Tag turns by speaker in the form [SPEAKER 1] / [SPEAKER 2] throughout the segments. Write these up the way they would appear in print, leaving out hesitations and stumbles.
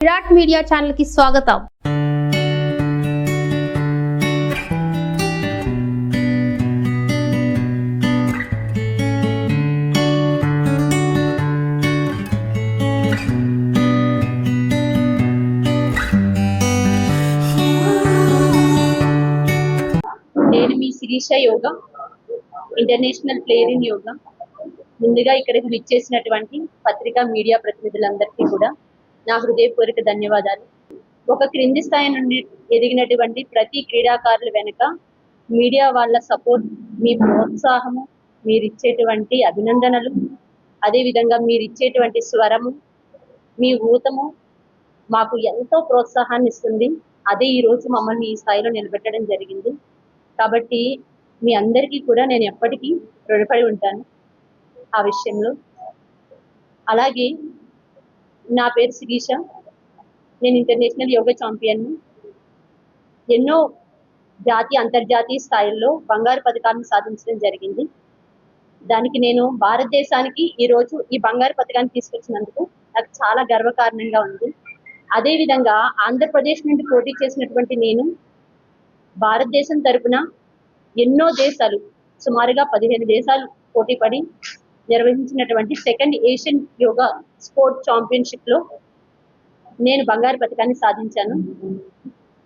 [SPEAKER 1] Virat media channel కి స్వాగతం.
[SPEAKER 2] నేను మీ Sirisha yoga, international player in yoga. ముందుగా ఇక్కడికి విచ్చేసినటువంటి పత్రికా మీడియా ప్రతినిధులందరికీ కూడా నా హృదయపూర్వక ధన్యవాదాలు. ఒక క్రింది స్థాయి నుండి ఎదిగినటువంటి ప్రతి క్రీడాకారుల వెనుక మీడియా వాళ్ళ సపోర్ట్, మీ ప్రోత్సాహము, మీరిచ్చేటువంటి అభినందనలు, అదేవిధంగా మీరిచ్చేటువంటి స్వరము, మీ ఊతము మాకు ఎంతో ప్రోత్సాహాన్ని ఇస్తుంది. అదే ఈరోజు మమ్మల్ని ఈ స్థాయిలో నిలబెట్టడం జరిగింది. కాబట్టి మీ అందరికీ కూడా నేను ఎప్పటికీ రుణపడి ఉంటాను ఆ విషయంలో. అలాగే నా పేరు శిరీష, నేను ఇంటర్నేషనల్ యోగా ఛాంపియన్. ఎన్నో జాతీయ అంతర్జాతీయ స్థాయిల్లో బంగారు పథకాలను సాధించడం జరిగింది. దానికి నేను భారతదేశానికి ఈరోజు ఈ బంగారు పథకాన్ని తీసుకొచ్చినందుకు నాకు చాలా గర్వకారణంగా ఉంది. అదేవిధంగా ఆంధ్రప్రదేశ్ నుండి పోటీ చేసినటువంటి నేను భారతదేశం తరపున ఎన్నో దేశాలు, సుమారుగా 15 దేశాలు పోటీపడి నిర్వహించినటువంటి second Asian yoga sport championship లో నేను బంగారు పథకాన్ని సాధించాను.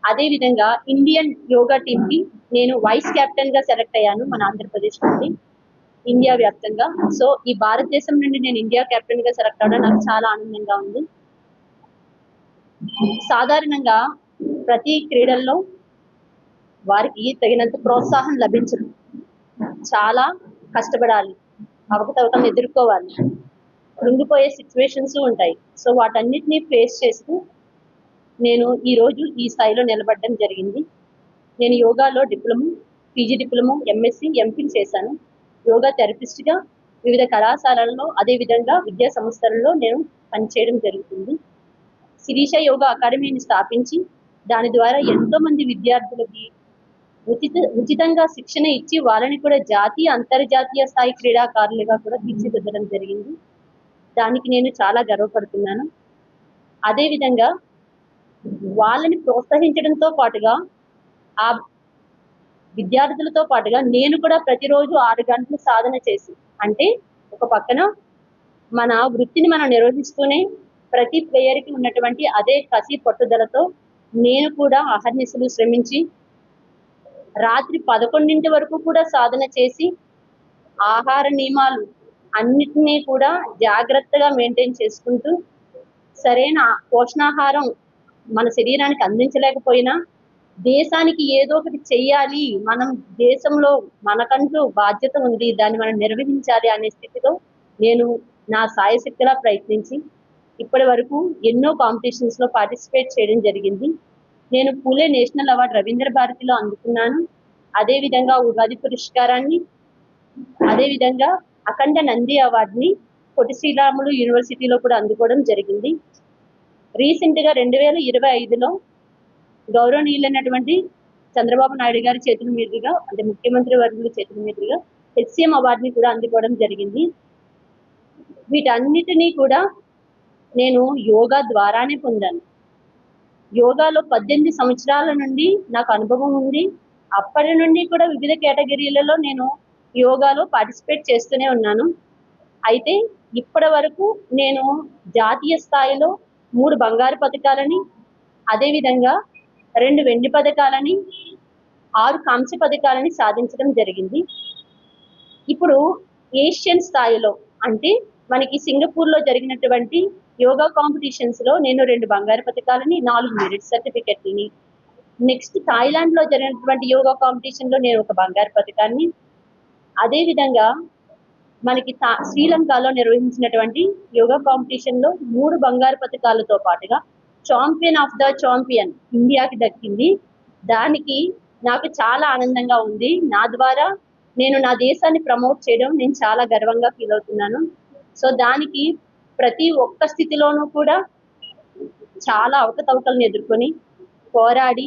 [SPEAKER 2] అదేవిధంగా ఇండియన్ యోగా టీమ్ కి నేను వైస్ కెప్టెన్ గా సెలెక్ట్ అయ్యాను మన ఆంధ్రప్రదేశ్ నుండి ఇండియా వ్యాప్తంగా. సో ఈ భారతదేశం నుండి నేను ఇండియా కెప్టెన్ గా సెలెక్ట్ అవ్వడం నాకు చాలా ఆనందంగా ఉంది. సాధారణంగా ప్రతి క్రీడల్లో వారికి తగినంత ప్రోత్సాహం లభించదు. చాలా కష్టపడాలి, అవకతవకలను ఎదుర్కోవాలి, కృంగిపోయే సిచ్యువేషన్స్ ఉంటాయి. సో వాటన్నిటినీ ఫేస్ చేస్తూ నేను ఈరోజు ఈ స్థాయిలో నిలబడడం జరిగింది. నేను యోగాలో diploma, PG diploma, MSc, MPhil చేశాను. యోగా థెరపిస్ట్గా వివిధ కళాశాలల్లో, అదేవిధంగా విద్యా సంస్థలలో నేను పనిచేయడం జరుగుతుంది. శిరీష యోగా అకాడమీని స్థాపించి దాని ద్వారా ఎంతో మంది విద్యార్థులకి ఉచితంగా శిక్షణ ఇచ్చి వాళ్ళని కూడా జాతీయ అంతర్జాతీయ స్థాయి క్రీడాకారులుగా కూడా తీర్చిదిద్దడం జరిగింది. దానికి నేను చాలా గర్వపడుతున్నాను. అదేవిధంగా వాళ్ళని ప్రోత్సహించడంతో పాటుగా ఆ విద్యార్థులతో పాటుగా నేను కూడా ప్రతిరోజు 6 గంటలు సాధన చేసి, అంటే ఒక పక్కన మన వృత్తిని మనం నిర్వహిస్తూనే ప్రతి ప్లేయర్కి ఉన్నటువంటి అదే కసి పట్టుదలతో నేను కూడా అహర్నిశలు శ్రమించి రాత్రి 11 వరకు కూడా సాధన చేసి ఆహార నియమాలు అన్నిటినీ కూడా జాగ్రత్తగా మెయింటైన్ చేసుకుంటూ సరైన పోషణాహారం మన శరీరానికి అందించలేకపోయినా దేశానికి ఏదో ఒకటి చెయ్యాలి, మనం దేశంలో మనకంటూ బాధ్యత ఉంది, దాన్ని మనం నిర్వహించాలి అనే స్థితిలో నేను నా సాయశక్తిలా ప్రయత్నించి ఇప్పటి వరకు ఎన్నో కాంపిటీషన్స్ లో పార్టిసిపేట్ చేయడం జరిగింది. నేను పూలే నేషనల్ అవార్డు రవీంద్ర భారతిలో అందుకున్నాను. అదేవిధంగా ఉగాది పురస్కారాన్ని, అదేవిధంగా అఖండ నంది అవార్డుని పొట్టి శ్రీరాములు యూనివర్సిటీలో కూడా అందుకోవడం జరిగింది. రీసెంట్ గా 2025లో గౌరవనీయులైనటువంటి చంద్రబాబు నాయుడు గారి చేతుల మీదుగా, అంటే ముఖ్యమంత్రి వర్యుల చేతుల మీదుగా హెచ్సిఎం అవార్డుని కూడా అందుకోవడం జరిగింది. వీటన్నిటినీ కూడా నేను యోగా ద్వారానే పొందాను. యోగాలో 18 సంవత్సరాల నుండి నాకు అనుభవం ఉంది. అప్పటి నుండి కూడా వివిధ కేటగిరీలలో నేను యోగాలో పార్టిసిపేట్ చేస్తూనే ఉన్నాను. అయితే ఇప్పటి వరకు నేను జాతీయ స్థాయిలో 3 బంగారు పథకాలని, అదేవిధంగా 2 వెండి పథకాలని, 6 కాంస్య పథకాలని సాధించడం జరిగింది. ఇప్పుడు ఏషియన్ స్థాయిలో, అంటే మనకి సింగపూర్లో జరిగినటువంటి యోగా కాంపిటీషన్స్ లో నేను 2 బంగారు పథకాలని, 4 మెరిట్ సర్టిఫికెట్లని, నెక్స్ట్ థాయిలాండ్ లో జరిగినటువంటి యోగా కాంపిటీషన్ లో నేను 1 బంగారు పథకాన్ని, అదేవిధంగా మనకి శ్రీలంకలో నిర్వహించినటువంటి యోగా కాంపిటీషన్ లో 3 బంగారు పథకాలతో పాటుగా ఛాంపియన్ ఆఫ్ ద ఛాంపియన్ ఇండియాకి దక్కింది. దానికి నాకు చాలా ఆనందంగా ఉంది. నా ద్వారా నేను నా దేశాన్ని ప్రమోట్ చేయడం నేను చాలా గర్వంగా ఫీల్ అవుతున్నాను. సో దానికి ప్రతి ఒక్క స్థితిలోనూ కూడా చాలా అవకతవకలను ఎదుర్కొని పోరాడి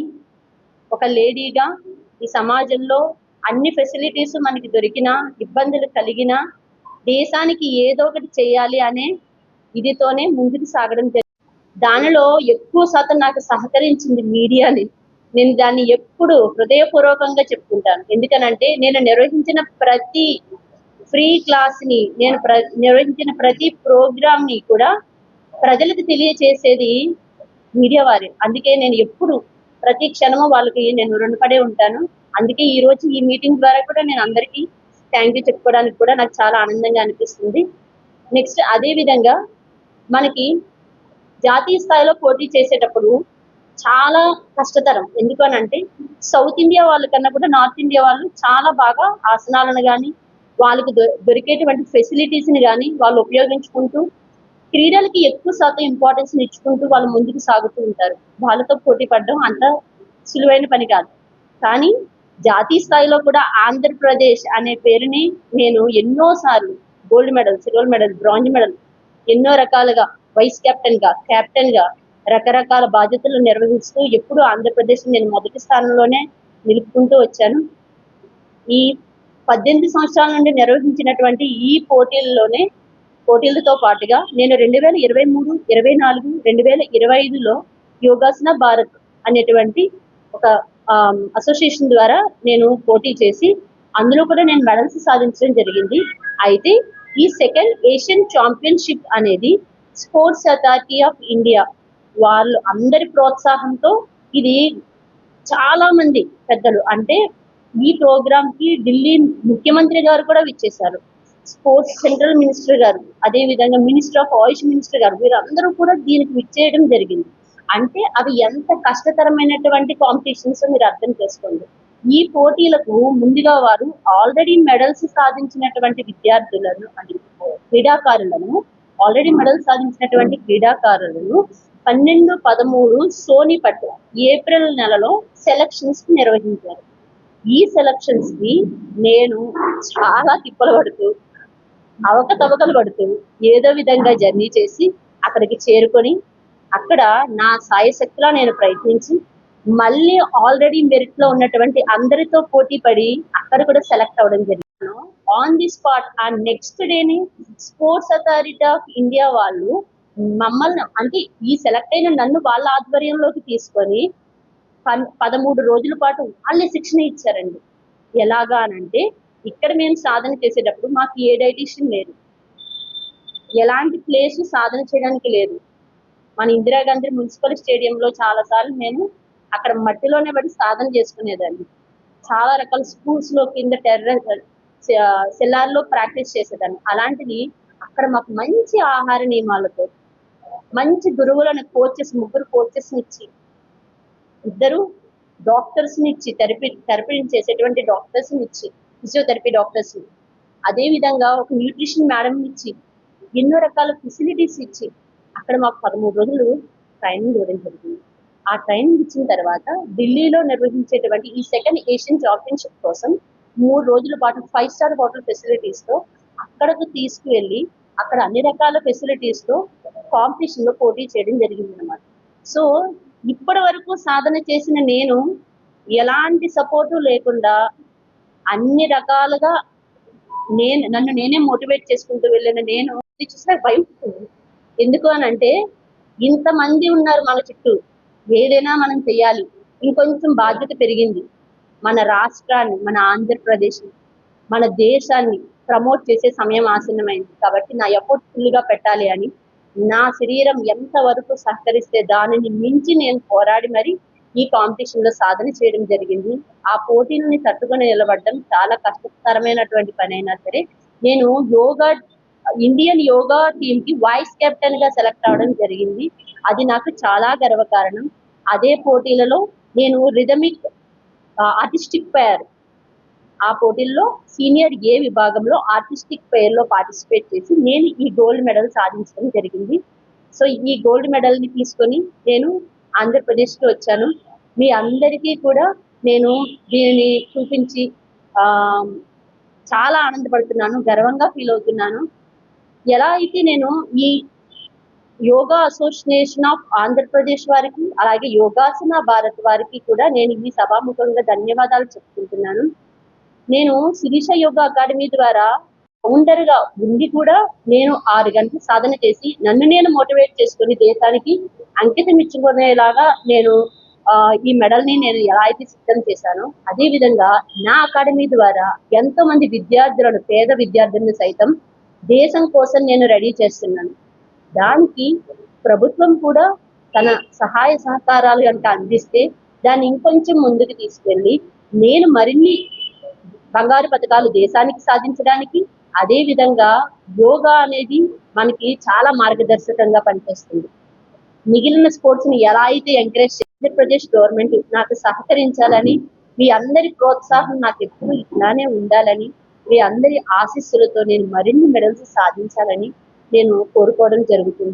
[SPEAKER 2] ఒక లేడీగా ఈ సమాజంలో అన్ని ఫెసిలిటీస్ మనకి దొరికినా, ఇబ్బందులు కలిగినా దేశానికి ఏదో ఒకటి చేయాలి అనే ఇదితోనే ముందుకు సాగడం జరిగింది. దానిలో ఎక్కువ శాతం నాకు సహకరించింది మీడియాని. నేను దాన్ని ఎప్పుడు హృదయపూర్వకంగా చెప్పుకుంటాను. ఎందుకనంటే నేను నిర్వహించిన ప్రతి ఫ్రీ క్లాస్ ని, నేను నిర్వహించిన ప్రతి ప్రోగ్రామ్ ని కూడా ప్రజలకు తెలియచేసేది మీడియా వారే. అందుకే నేను ఎప్పుడు ప్రతి క్షణము వాళ్ళకి నేను రుణపడే ఉంటాను. అందుకే ఈ రోజు ఈ మీటింగ్ ద్వారా కూడా నేను అందరికీ థ్యాంక్ యూ చెప్పుకోవడానికి కూడా నాకు చాలా ఆనందంగా అనిపిస్తుంది. నెక్స్ట్ అదే విధంగా మనకి జాతీయ స్థాయిలో పోటీ చేసేటప్పుడు చాలా కష్టతరం. ఎందుకు అని అంటే సౌత్ ఇండియా వాళ్ళ కన్నా కూడా నార్త్ ఇండియా వాళ్ళు చాలా బాగా ఆసనాలను కానీ వాళ్ళకి దొరికేటువంటి ఫెసిలిటీస్ ని కానీ వాళ్ళు ఉపయోగించుకుంటూ క్రీడలకి ఎక్కువ శాతం ఇంపార్టెన్స్ ఇచ్చుకుంటూ వాళ్ళు ముందుకు సాగుతూ ఉంటారు. వాళ్ళతో పోటీ పడడం అంత సులువైన పని కాదు. కానీ జాతీయ స్థాయిలో కూడా ఆంధ్రప్రదేశ్ అనే పేరుని నేను ఎన్నో సార్లు gold medal, silver medal, bronze medal ఎన్నో రకాలుగా వైస్ కెప్టెన్ గా రకరకాల బాధ్యతలు నిర్వహిస్తూ ఎప్పుడు ఆంధ్రప్రదేశ్ నేను మొదటి స్థానంలోనే నిలుపుకుంటూ వచ్చాను. ఈ 18 సంవత్సరాల నుండి నిర్వహించినటువంటి ఈ పోటీలతో పాటుగా నేను 2023, 24, 2025లో యోగాసన భారత్ అనేటువంటి ఒక అసోసియేషన్ ద్వారా నేను పోటీ చేసి అందులో కూడా నేను మెడల్స్ సాధించడం జరిగింది. అయితే ఈ సెకండ్ ఏషియన్ ఛాంపియన్షిప్ అనేది స్పోర్ట్స్ అథారిటీ ఆఫ్ ఇండియా వాళ్ళు అందరి ప్రోత్సాహంతో ఇది చాలా మంది పెద్దలు అంటే ఈ ప్రోగ్రామ్ కి ఢిల్లీ ముఖ్యమంత్రి గారు కూడా విచ్చేశారు. స్పోర్ట్స్ సెంట్రల్ మినిస్టర్ గారు, అదే విధంగా మినిస్టర్ ఆఫ్ ఆయుష్ మినిస్టర్ గారు, వీరందరూ కూడా దీనికి విచ్చేయడం జరిగింది. అంటే అవి ఎంత కష్టతరమైనటువంటి కాంపిటీషన్స్ మీరు అర్థం చేసుకోండి. ఈ పోటీలకు ముందుగా వారు ఆల్రెడీ మెడల్స్ సాధించినటువంటి విద్యార్థులను అంటే క్రీడాకారులను ఆల్రెడీ మెడల్ సాధించినటువంటి క్రీడాకారులను 12, 13 సోనిపట్ ఏప్రిల్ నెలలో సెలక్షన్స్ నిర్వహించారు. ఈ సెలక్షన్స్ కి నేను చాలా తిప్పలు పడుతూ అవకతవకలు పడుతూ ఏదో విధంగా జర్నీ చేసి అక్కడికి చేరుకొని అక్కడ నా సాయశక్తిలా నేను ప్రయత్నించి మళ్ళీ ఆల్రెడీ మెరిట్ లో ఉన్నటువంటి అందరితో పోటీ పడి అక్కడ కూడా సెలెక్ట్ అవ్వడం జరిగింది. ఆన్ ది స్పాట్ ఆ నెక్స్ట్ డేని స్పోర్ట్స్ అథారిటీ ఆఫ్ ఇండియా వాళ్ళు మమ్మల్ని అంటే ఈ సెలెక్ట్ అయిన నన్ను వాళ్ళ ఆధ్వర్యంలోకి తీసుకొని 13 రోజుల పాటు వాళ్ళే శిక్షణ ఇచ్చారండి. ఎలాగా అనంటే ఇక్కడ మేము సాధన చేసేటప్పుడు మాకు ఏ డైటీషియన్ లేదు, ఎలాంటి ప్లేస్ సాధన చేయడానికి లేదు. మన ఇందిరాగాంధీ మున్సిపల్ స్టేడియంలో చాలా సార్లు నేను అక్కడ మట్టిలోనే పడి సాధన చేసుకునేదాన్ని. చాలా రకాల స్కూల్స్ లో కింద సెల్లార్లో ప్రాక్టీస్ చేసేదాన్ని. అలాంటిది అక్కడ మాకు మంచి ఆహార నియమాలతో మంచి గురువులను ముగ్గురు కోచెస్ ఇచ్చి, ఇద్దరు డాక్టర్స్ ని ఇచ్చి థెరపీ చేసేటువంటి డాక్టర్స్ ని ఇచ్చి, ఫిజియోథెరపీ డాక్టర్స్ ని, అదే విధంగా ఒక న్యూట్రిషన్ మేడం ఇచ్చి ఎన్నో రకాల ఫెసిలిటీస్ ఇచ్చి అక్కడ మాకు 13 రోజులు ట్రైనింగ్ ఇవ్వడం జరిగింది. ఆ ట్రైనింగ్ ఇచ్చిన తర్వాత ఢిల్లీలో నిర్వహించేటువంటి ఈ సెకండ్ ఏషియన్ ఛాంపియన్షిప్ కోసం 3 రోజుల పాటు 5 స్టార్ హోటల్ ఫెసిలిటీస్ తో అక్కడకు తీసుకువెళ్ళి అక్కడ అన్ని రకాల ఫెసిలిటీస్ తో కాంపిటీషన్ లో పోటీ చేయడం జరిగింది అనమాట. సో ఇప్పటి వరకు సాధన చేసిన నేను ఎలాంటి సపోర్టు లేకుండా అన్ని రకాలుగా నన్ను నేనే మోటివేట్ చేసుకుంటూ వెళ్ళిన నేను చూసిన భయం. ఎందుకు అని అంటే ఇంతమంది ఉన్నారు మన చుట్టూ, ఏదైనా మనం చెయ్యాలి, ఇంకొంచెం బాధ్యత పెరిగింది. మన రాష్ట్రాన్ని, మన ఆంధ్రప్రదేశ్, మన దేశాన్ని ప్రమోట్ చేసే సమయం ఆసన్నమైంది. కాబట్టి నా ఎఫర్ట్ ఫుల్గా పెట్టాలి అని నా శరీరం ఎంత వరకు సహకరిస్తే దానిని మించి నేను పోరాడి మరి ఈ కాంపిటీషన్ లో సాధన చేయడం జరిగింది. ఆ పోటీలని తట్టుకొని నిలబడడం చాలా కష్టతరమైనటువంటి పని అయినా సరే నేను ఇండియన్ యోగా టీమ్ కి వైస్ కెప్టెన్ గా సెలెక్ట్ అవడం జరిగింది. అది నాకు చాలా గర్వకారణం. అదే పోటీలలో నేను రిథమిక్ ఆర్టిస్టిక్ పేర్ ఆ పోటీల్లో సీనియర్ ఏ విభాగంలో ఆర్టిస్టిక్ పేర్ లో పార్టిసిపేట్ చేసి నేను ఈ గోల్డ్ మెడల్ సాధించడం జరిగింది. సో ఈ గోల్డ్ మెడల్ ని తీసుకొని నేను ఆంధ్రప్రదేశ్ కి వచ్చాను. మీ అందరికీ కూడా నేను దీనిని చూపించి చాలా ఆనందపడుతున్నాను, గర్వంగా ఫీల్ అవుతున్నాను. ఎలా అయితే నేను ఈ యోగా అసోసియేషన్ ఆఫ్ ఆంధ్రప్రదేశ్ వారికి అలాగే యోగాసన భారత్ వారికి కూడా నేను ఈ సభాముఖంగా ధన్యవాదాలు చెప్పుకుంటున్నాను. నేను శిరీష యోగా అకాడమీ ద్వారా ఫౌండర్ గా ఉండి కూడా నేను 6 గంటలు సాధన చేసి నన్ను నేను మోటివేట్ చేసుకుని దేశానికి అంకితం ఇచ్చుకునేలాగా నేను ఈ మెడల్ ని నేను ఎలా అయితే సిద్ధం చేశానో అదే విధంగా నా అకాడమీ ద్వారా ఎంతో మంది విద్యార్థులను, పేద విద్యార్థులను సైతం దేశం కోసం నేను రెడీ చేస్తున్నాను. దానికి ప్రభుత్వం కూడా తన సహాయ సహకారాలు కనుక అందిస్తే దాన్ని ఇంకొంచెం ముందుకు తీసుకెళ్ళి నేను మరిన్ని బంగారు పథకాలు దేశానికి సాధించడానికి, అదే విధంగా యోగా అనేది మనకి చాలా మార్గదర్శకంగా పనిచేస్తుంది. మిగిలిన స్పోర్ట్స్ ని ఎలా అయితే ఎంకరేజ్ ఆంధ్రప్రదేశ్ గవర్నమెంట్ నాకు సహకరించాలని, మీ అందరి ప్రోత్సాహం నాకు ఎప్పుడు ఇట్లానే ఉండాలని, మీ అందరి ఆశీస్సులతో నేను మరిన్ని మెడల్స్ సాధించాలని నేను కోరుకోవడం జరుగుతుంది.